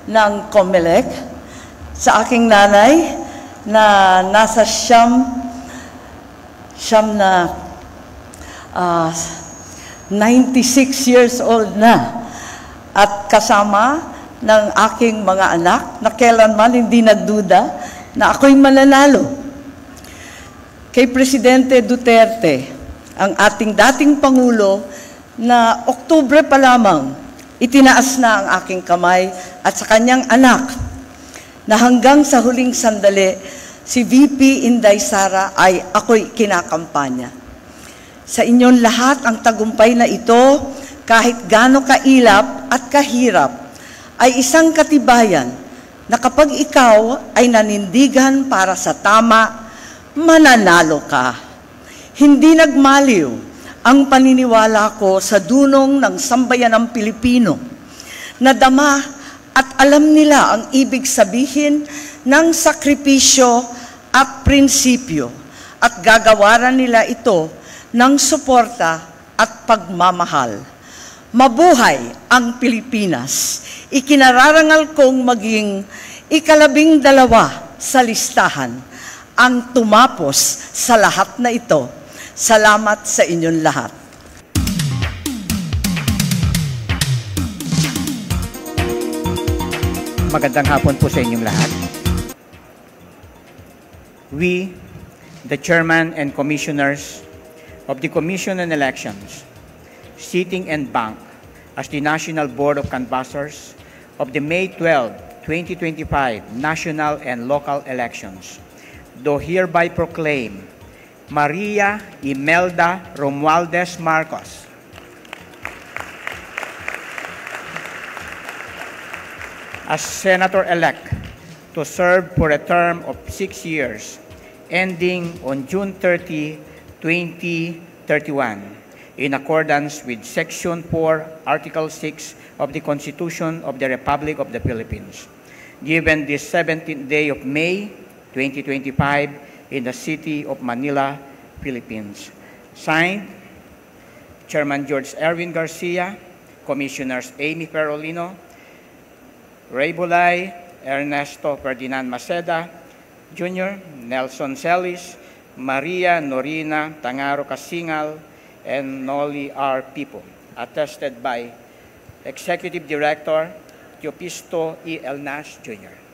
ng COMELEC sa aking nanay na nasa siyam na 96 years old na at kasama ng aking mga anak na kailanman hindi nagduda na ako'y mananalo. Kay Presidente Duterte, ang ating dating Pangulo, na Oktubre pa lamang itinaas na ang aking kamay at sa kanyang anak na hanggang sa huling sandali, si VP Inday Sara ay ako'y kinakampanya. Sa inyong lahat ang tagumpay na ito, kahit gaano kailap at kahirap, ay isang katibayan na kapag ikaw ay nanindigan para sa tama, mananalo ka. Hindi nagmaliw ang paniniwala ko sa dunong ng sambayanang Pilipino na dama at alam nila ang ibig sabihin ng sakripisyo at prinsipyo at gagawaran nila ito ng suporta at pagmamahal. Mabuhay ang Pilipinas! Ikinararangal kong maging ika-12 sa listahan ang tumapos sa lahat na ito. Salamat sa inyong lahat. Magandang hapon po sa inyong lahat. We, the Chairman and Commissioners of the Commission on Elections, sitting en banc as the National Board of Canvassers of the May 12, 2025 national and local elections, do hereby proclaim Maria Imelda Romualdez Marcos as Senator-elect to serve for a term of 6 years, ending on June 30, 2031, in accordance with Section 4, Article 6 of the Constitution of the Republic of the Philippines, given this 17th day of May, 2025, in the city of Manila, Philippines. Signed, Chairman George Erwin Garcia, Commissioners Amy Perolino, Ray Bulay, Ernesto Ferdinand Maceda, Jr., Nelson Celis, Maria Norina Tangaro Casingal, and Noli R. Pipo, attested by Executive Director Teopisto E. Elnas, Jr.